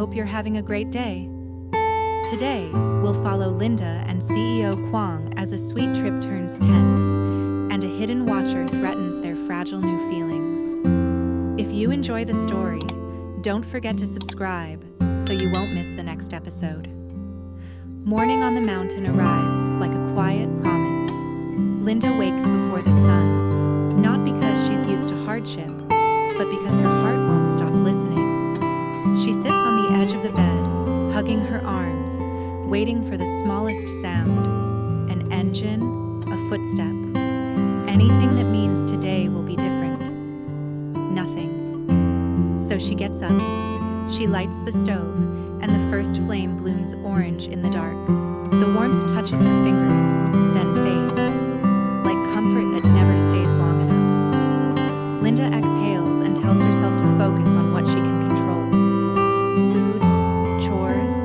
hope you're having a great day. Today, we'll follow Linda and CEO Quang as a sweet trip turns tense, and a hidden watcher threatens their fragile new feelings. If you enjoy the story, don't forget to subscribe so you won't miss the next episode. Morning on the mountain arrives like a quiet promise. Linda wakes before the sun, not because she's used to hardship, but because her heart won't stop listening. She sits on the edge of the bed, hugging her arms, waiting for the smallest sound, an engine, a footstep, anything that means today will be different. Nothing. So she gets up, she lights the stove, and the first flame blooms orange in the dark. The warmth touches her fingers, then fades, like comfort that never stays long enough. Linda exhales and tells herself to focus on what she can control. Food, chores,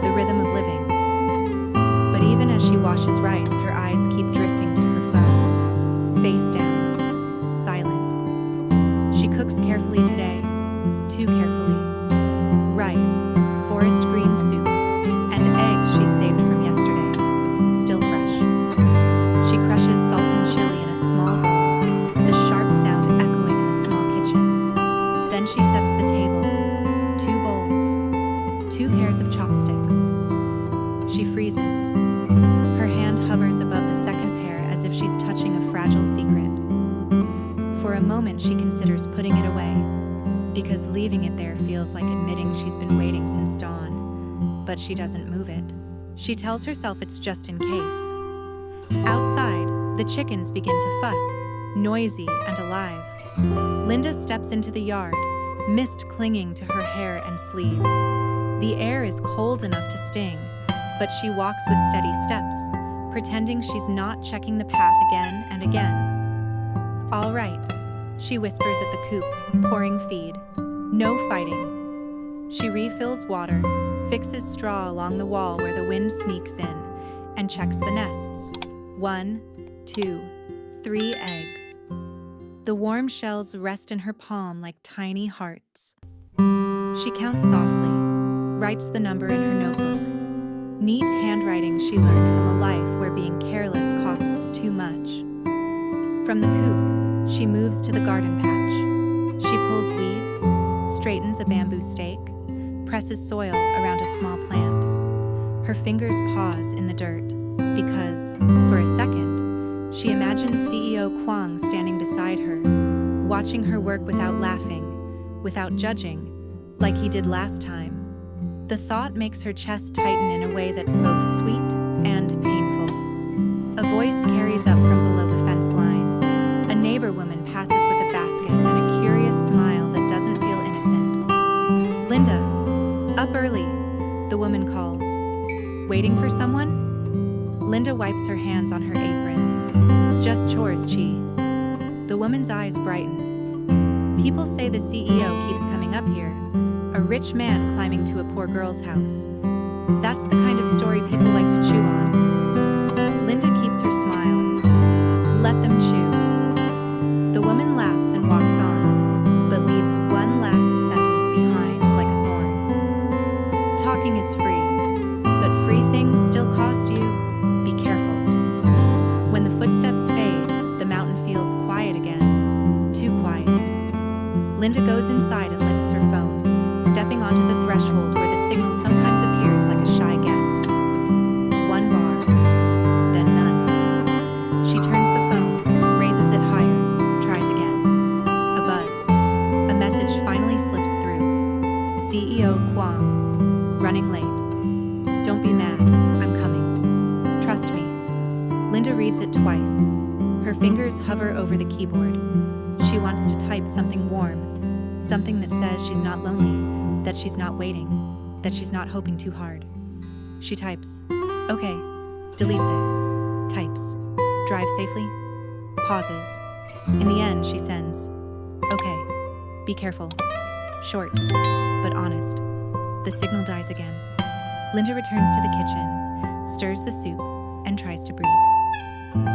the rhythm of living. But even as she washes rice, her eyes keep drifting to her phone. Face down, silent. She cooks carefully today, too carefully. Rice, forest green soup, and eggs she saved from yesterday, still fresh. She crushes salt and chili in a small bowl, the sharp sound echoing in the small kitchen. Then she sets the table, 2 bowls, 2 pairs of chopsticks. She freezes. Her hand hovers above the second pair as if she's touching a fragile secret. For a moment she considers putting it away, because leaving it there feels like admitting she's been waiting since dawn, but she doesn't move it. She tells herself it's just in case. Outside, the chickens begin to fuss, noisy and alive. Linda steps into the yard, mist clinging to her hair and sleeves. The air is cold enough to sting, but she walks with steady steps, pretending she's not checking the path again and again. All right, she whispers at the coop, pouring feed. No fighting. She refills water, fixes straw along the wall where the wind sneaks in, and checks the nests. 1, 2, 3 eggs. The warm shells rest in her palm like tiny hearts. She counts softly, writes the number in her notebook. Neat handwriting she learned from a life where being careless costs too much. From the coop, she moves to the garden patch. She pulls weeds, straightens a bamboo stake, presses soil around a small plant. Her fingers pause in the dirt because, for a second, she imagines CEO Quang standing beside her, watching her work without laughing, without judging, like he did last time. The thought makes her chest tighten in a way that's both sweet and painful. A voice carries up from below the fence line. A neighbor woman passes with a basket and a curious smile that doesn't feel innocent. Linda, up early, the woman calls. Waiting for someone? Linda wipes her hands on her apron. Just chores, Chi. The woman's eyes brighten. People say the CEO keeps coming up here, a rich man climbing to a poor girl's house. That's the kind of story people like to chew on. Linda keeps her smile. Let them chew. The woman laughs and walks on, but leaves one last sentence behind like a thorn. Talking is free, but free things still cost you. Be careful. When the footsteps fade, the mountain feels quiet again. Too quiet. Linda goes inside and lifts her phone, stepping onto the threshold where the signal sometimes appears like a shy guest. 1 bar, then none. She turns the phone, raises it higher, tries again. A buzz. A message finally slips through. CEO Quang, running late. Don't be mad, I'm coming. Trust me. Linda reads it twice. Her fingers hover over the keyboard. She wants to type something warm, something that says she's not lonely, that she's not waiting, that she's not hoping too hard. She types, okay, deletes it, types, drive safely, pauses. In the end, she sends, okay, be careful, short, but honest. The signal dies again. Linda returns to the kitchen, stirs the soup, and tries to breathe.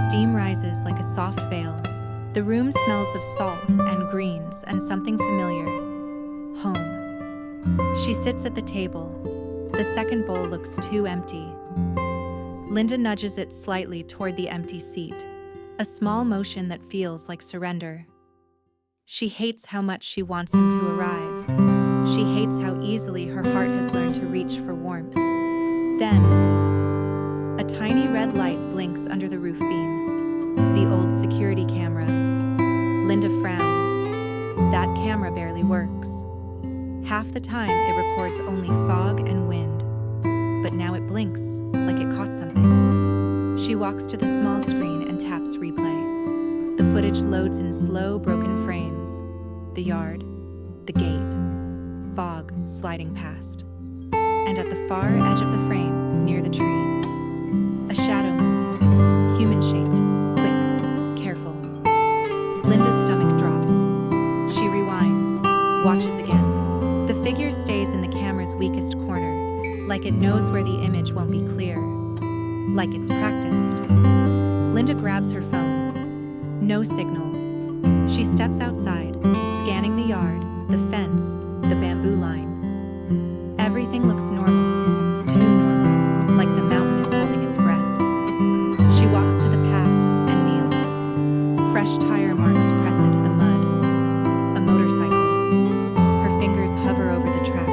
Steam rises like a soft veil. The room smells of salt and greens and something familiar. Home. She She sits at the table. The second bowl looks too empty. Linda nudges it slightly toward the empty seat, a small motion that feels like surrender. She hates how much she wants him to arrive. She hates how easily her heart has learned to reach for warmth. Then, a tiny red light blinks under the roof beam. The old security camera. Linda frowns. That camera barely works. Half the time, it records only fog and wind. But now it blinks, like it caught something. She walks to the small screen and taps replay. The footage loads in slow, broken frames. The yard, the gate, fog sliding past. And at the far edge of the frame, near the trees, a shadow moves, human-shaped, quick, careful. Linda's stomach drops. She rewinds, watches again. The figure stays in the camera's weakest corner, like it knows where the image won't be clear, like it's practiced. Linda grabs her phone. No signal. She steps outside, scanning the yard, the fence, the bamboo line. Everything looks normal, too normal, like the mountain is holding its breath. She walks to the path and kneels. Fresh tire marks press into the mud. A motorcycle. Her fingers hover over the track,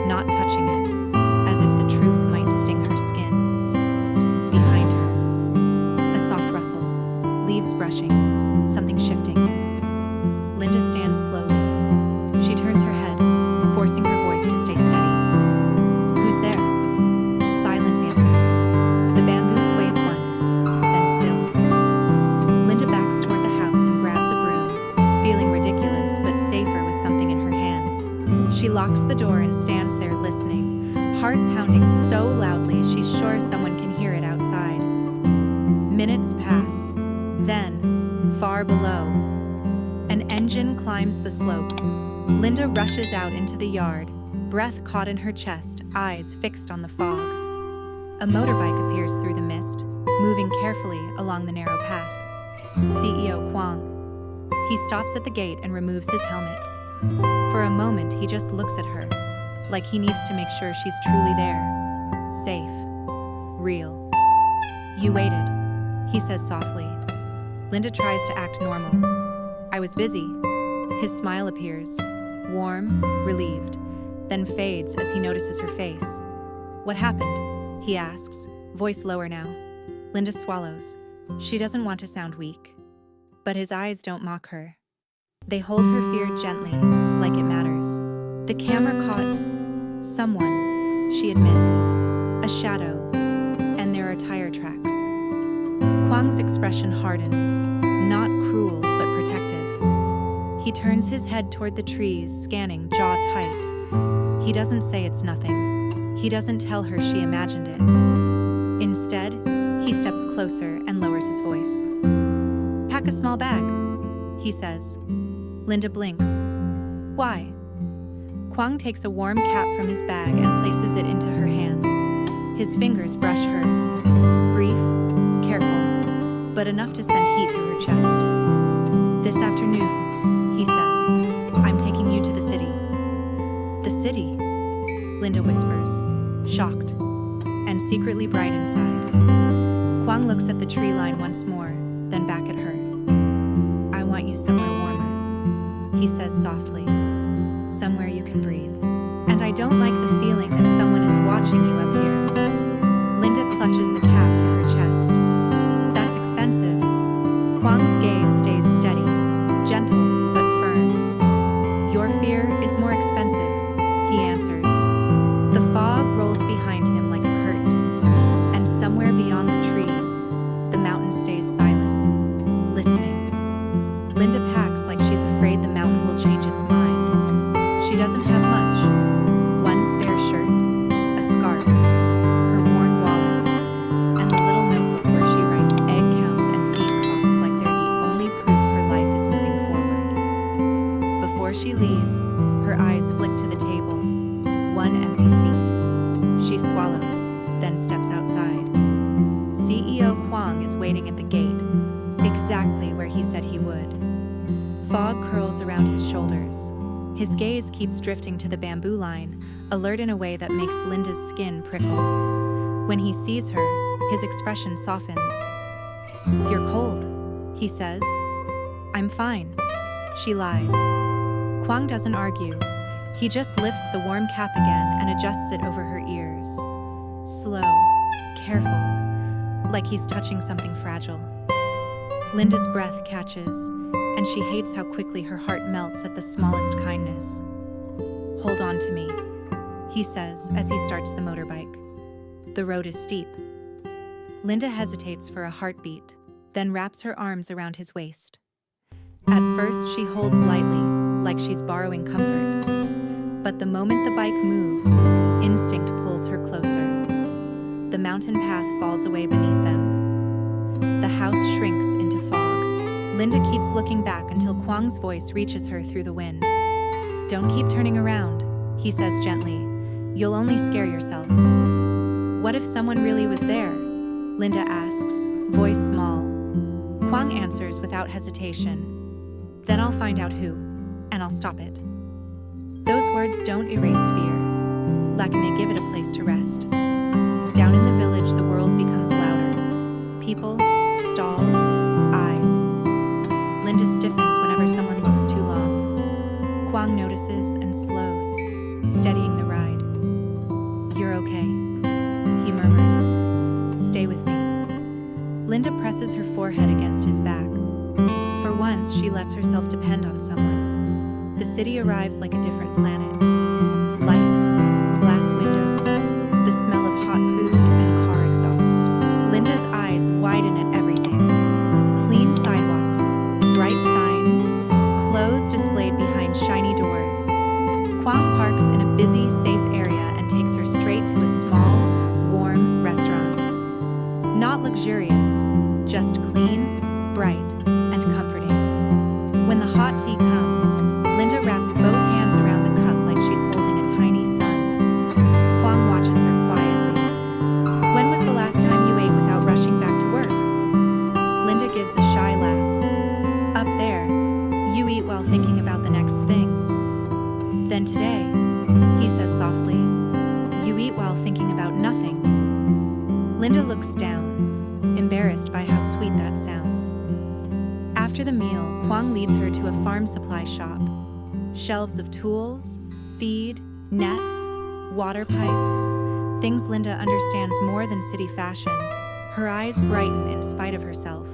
not touching it, as if the truth might sting her skin. Behind her, a soft rustle, leaves brushing, something shifting. Linda stands slowly. She turns her head, forcing her voice to stay steady. Who's there? Silence answers. The bamboo sways once, then stills. Linda backs toward the house and grabs a broom, feeling ridiculous but safer with something in her hands. She locks the door and stands there listening, heart pounding so loudly she's sure someone can hear it outside. Minutes pass. Then, far below, an engine climbs the slope. Linda rushes out into the yard, breath caught in her chest, eyes fixed on the fog. A motorbike appears through the mist, moving carefully along the narrow path. CEO Quang. He stops at the gate and removes his helmet. For a moment, he just looks at her, like he needs to make sure she's truly there. Safe. Real. You waited, he says softly. Linda tries to act normal. I was busy. His smile appears, warm, relieved, then fades as he notices her face. What happened? He asks, voice lower now. Linda swallows. She doesn't want to sound weak. But his eyes don't mock her. They hold her fear gently, like it matters. The camera caught someone, she admits, a shadow, and there are tire tracks. Kuang's expression hardens, not cruel but protective. He turns his head toward the trees, scanning, jaw tight. He doesn't say it's nothing. He doesn't tell her she imagined it. Instead, he steps closer and lowers his voice. Pack a small bag, he says. Linda blinks. Why? Kuang takes a warm cap from his bag and places it into her hands. His fingers brush hers. Brief, careful, but enough to send heat through her chest. This afternoon, he says, I'm taking you to the city. The city? Linda whispers, shocked, and secretly bright inside. Kuang looks at the tree line once more, then back at her. I want you somewhere warmer, he says softly. Somewhere you can breathe. And I don't like the feeling that someone is watching you up here. Linda clutches the cap to her chest. That's expensive. Kuang's gaze stays steady, gentle but firm. Your fear is more expensive, he answers. The fog rolls behind him like a curtain, and somewhere beyond the trees, the mountain stays silent, listening. Linda packs like she's afraid the mountain will change its mind. She doesn't have much. One spare shirt, a scarf, her worn wallet, and the little notebook where she writes egg counts and feed costs like they're the only proof her life is moving forward. Before she leaves, her eyes flick to the table. One empty seat. She swallows, then steps outside. CEO Quang is waiting at the gate, exactly where he said he would. Fog curls around his shoulders. His gaze keeps drifting to the bamboo line, alert in a way that makes Linda's skin prickle. When he sees her, his expression softens. "You're cold," he says. "I'm fine." She lies. Kuang doesn't argue. He just lifts the warm cap again and adjusts it over her ears. Slow, careful, like he's touching something fragile. Linda's breath catches, and she hates how quickly her heart melts at the smallest kindness. "Hold on to me," he says as he starts the motorbike. The road is steep. Linda hesitates for a heartbeat, then wraps her arms around his waist. At first, she holds lightly, like she's borrowing comfort. But the moment the bike moves, instinct pulls her closer. The mountain path falls away beneath them. The house shrinks into fog. Linda keeps looking back until Kuang's voice reaches her through the wind. "Don't keep turning around," he says gently. "You'll only scare yourself." "What if someone really was there?" Linda asks, voice small. Kuang answers without hesitation. "Then I'll find out who, and I'll stop it." Those words don't erase fear, like they give it a place to rest. Down in the village, the world becomes louder. People, stalls, eyes. Linda stiffens whenever someone looks too long. Kuang notices and slows, steadying the ride. "You're okay," he murmurs. "Stay with me." Linda presses her forehead against his back. For once, she lets herself depend on someone. The city arrives like a different planet. Lights, glass windows, the smell of hot food and car exhaust. Linda's eyes widen at everything. Clean sidewalks, bright signs, clothes displayed behind shiny doors. Kuang parks in a busy, safe area and takes her straight to a small, warm restaurant. Not luxurious, just clean, bright, and comforting. When the hot tea comes, Linda wraps both hands around the cup like she's holding a tiny son. Kuang watches her quietly. "When was the last time you ate without rushing back to work?" Linda gives a shy laugh. "Up there, you eat while thinking about the next thing." "Then today," he says softly, "you eat while thinking about nothing." Linda looks down, embarrassed by how sweet that sounds. After the meal, Kuang leads her to a farm supply shop. Shelves of tools, feed, nets, water pipes, things Linda understands more than city fashion. Her eyes brighten in spite of herself.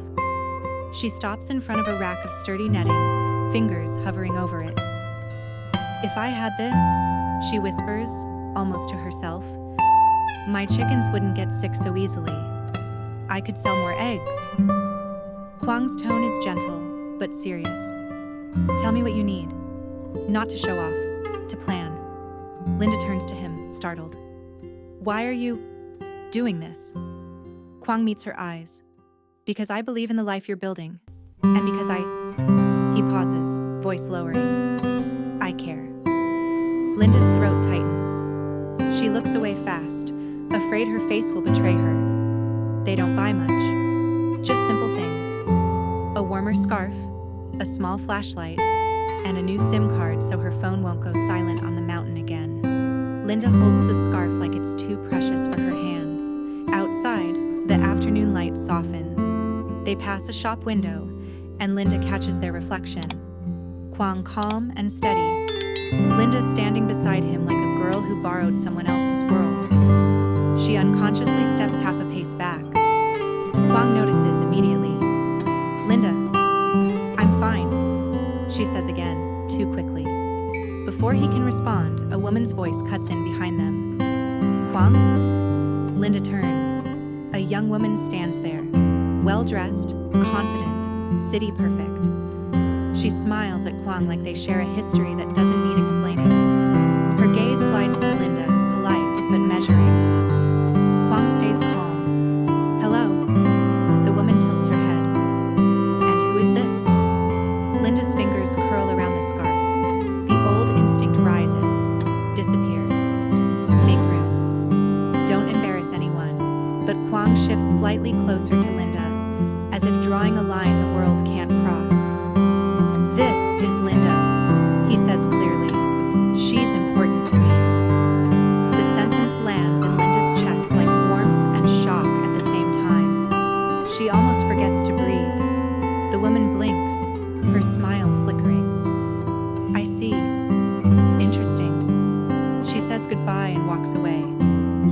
She stops in front of a rack of sturdy netting, fingers hovering over it. "If I had this," she whispers, almost to herself, "my chickens wouldn't get sick so easily. I could sell more eggs." Kuang's tone is gentle, but serious. "Tell me what you need. Not to show off, to plan." Linda turns to him, startled. "Why are you doing this?" Kuang meets her eyes. "Because I believe in the life you're building, and because He pauses, voice lowering. "I care." Linda's throat tightens. She looks away fast, afraid her face will betray her. They don't buy much. Just simple things. A warmer scarf, a small flashlight, and a new SIM card so her phone won't go silent on the mountain again. Linda holds the scarf like it's too precious for her hands. Outside, the afternoon light softens. They pass a shop window, and Linda catches their reflection. Kuang calm and steady. Linda standing beside him like a girl who borrowed someone else's world. She unconsciously steps half a pace back. Kuang notices immediately. "Linda, I'm fine," she says again, too quickly. Before he can respond, a woman's voice cuts in behind them. "Kuang?" Linda turns. A young woman stands there, well-dressed, confident, city perfect. She smiles at Kuang like they share a history that doesn't need explaining. Her gaze slides to Linda, polite but measuring. Kuang stays calm. "Hello." The woman tilts her head. "And who is this?" Linda's fingers curl around the scarf. The old instinct rises, disappear. "Make room. Don't embarrass anyone." But Kuang shifts slightly closer to Linda, as if drawing a line the world can't cross. "This is Linda," he says clearly. "She's important to me." goodbye and walks away,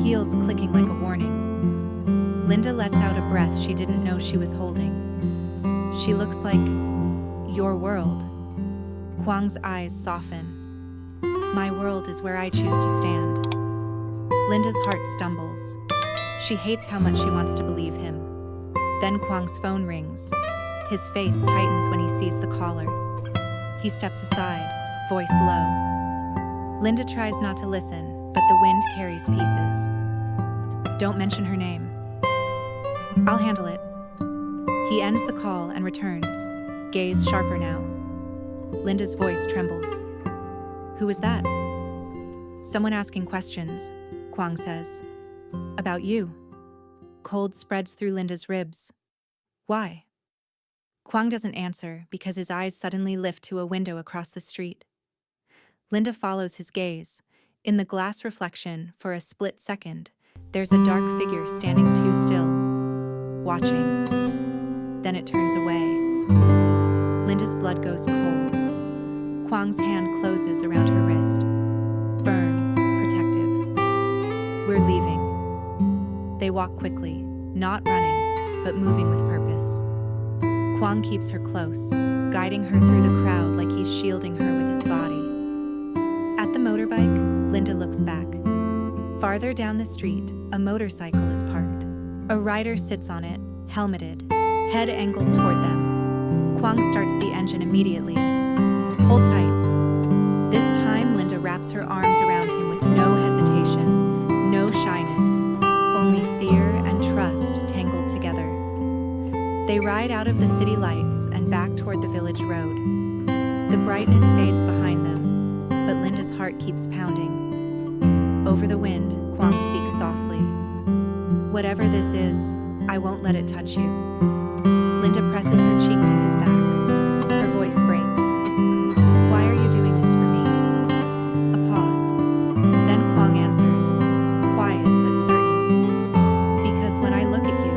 heels clicking like a warning. Linda lets out a breath she didn't know she was holding. She looks like your world. Kuang's eyes soften. My world is where I choose to stand. Linda's heart stumbles. She hates how much she wants to believe him. Then Kuang's phone rings. His face tightens when he sees the caller. He steps aside, voice low. Linda tries not to listen, but the wind carries pieces. Don't mention her name. I'll handle it. He ends the call and returns, gaze sharper now. Linda's voice trembles. Who is that? Someone asking questions, Kuang says. About you. Cold spreads through Linda's ribs. Why? Kuang doesn't answer because his eyes suddenly lift to a window across the street. Linda follows his gaze. In the glass reflection, for a split second, there's a dark figure standing too still, watching. Then it turns away. Linda's blood goes cold. Kuang's hand closes around her wrist. Firm, protective. We're leaving. They walk quickly, not running, but moving with purpose. Kuang keeps her close, guiding her through the crowd like he's shielding her with his body. At the motorbike, Linda looks back. Farther down the street, a motorcycle is parked. A rider sits on it, helmeted, head angled toward them. Kuang starts the engine immediately. Hold tight. This time, Linda wraps her arms around him with no hesitation, no shyness, only fear and trust tangled together. They ride out of the city lights and back toward the village road. The brightness fades behind them, but Linda's heart keeps pounding. Over the wind, Kuang speaks softly. Whatever this is, I won't let it touch you. Linda presses her cheek to his back. Her voice breaks. Why are you doing this for me? A pause. Then Kuang answers, quiet but certain. Because when I look at you,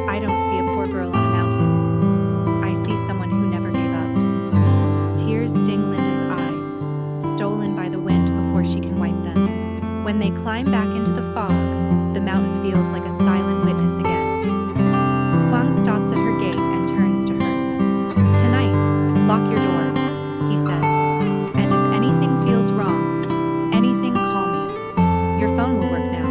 I don't see a poor girl on a mountain. I see someone who never gave up. Tears sting Linda's eyes, stolen by the wind before she can wipe them. When they climb back into the fog, the mountain feels like a silent witness again. Kuang stops at her gate and turns to her. Tonight, lock your door, he says. And if anything feels wrong, anything, call me. Your phone will work now.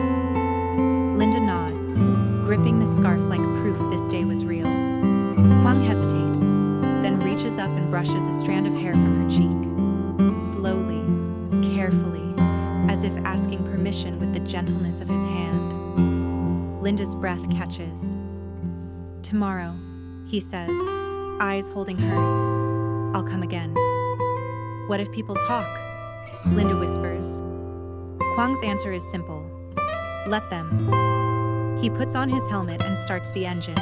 Linda nods, gripping the scarf like proof this day was real. Kuang hesitates, then reaches up and brushes a strand of hair from her cheek. Slowly, carefully, as if asking permission with the gentleness of his hand. Linda's breath catches. Tomorrow, he says, eyes holding hers. I'll come again. What if people talk? Linda whispers. Kuang's answer is simple. Let them. He puts on his helmet and starts the engine.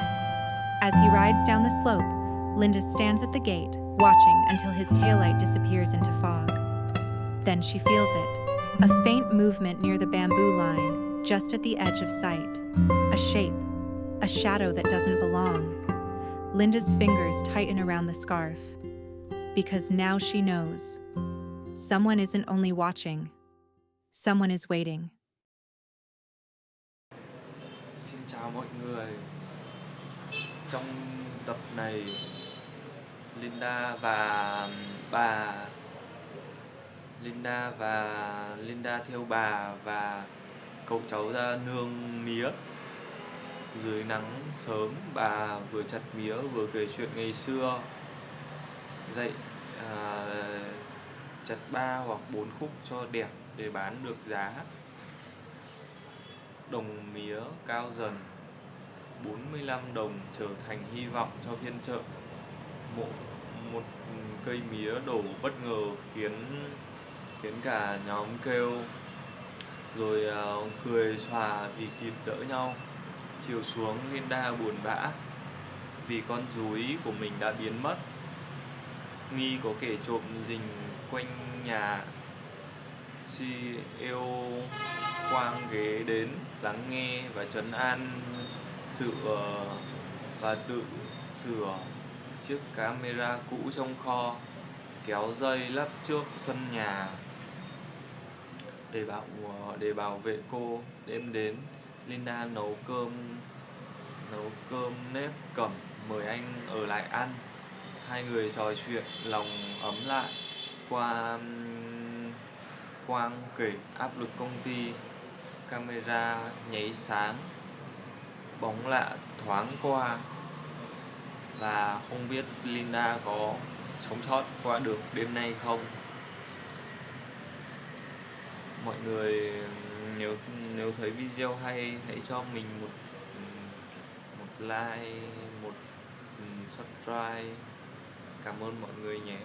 As he rides down the slope, Linda stands at the gate, watching until his taillight disappears into fog. Then she feels it, a faint movement near the bamboo line, just at the edge of sight. A shape, a shadow that doesn't belong. Linda's fingers tighten around the scarf, because now she knows. Someone isn't only watching, someone is waiting. Xin chào mọi người. Trong tập này, Linda và Linda theo bà và cậu cháu ra nương mía. Dưới nắng sớm, bà vừa chặt mía vừa kể chuyện ngày xưa. Dạy chặt 3 hoặc 4 khúc cho đẹp để bán được giá. Đồng mía cao dần, 45 đồng trở thành hy vọng cho phiên chợ. Một cây mía đổ bất ngờ khiến cả nhóm kêu, rồi cười xòa vì kịp đỡ nhau. Chiều xuống, Linda buồn bã vì con rúi của mình đã biến mất. Nghi có kẻ trộm rình quanh nhà. CEO Quang ghé đến lắng nghe và trấn an và tự sửa chiếc camera cũ trong kho, kéo dây lắp trước sân nhà. để bảo vệ cô. Đêm đến, Linda nấu cơm nếp cẩm mời anh ở lại ăn. Hai người trò chuyện lòng ấm lại. Quang kể áp lực công ty, camera nháy sáng, bóng lạ thoáng qua, và không biết Linda có sống sót qua được đêm nay không. Mọi người, nếu nếu thấy video hay, hãy cho mình một like, một subscribe. Cảm ơn mọi người nhé.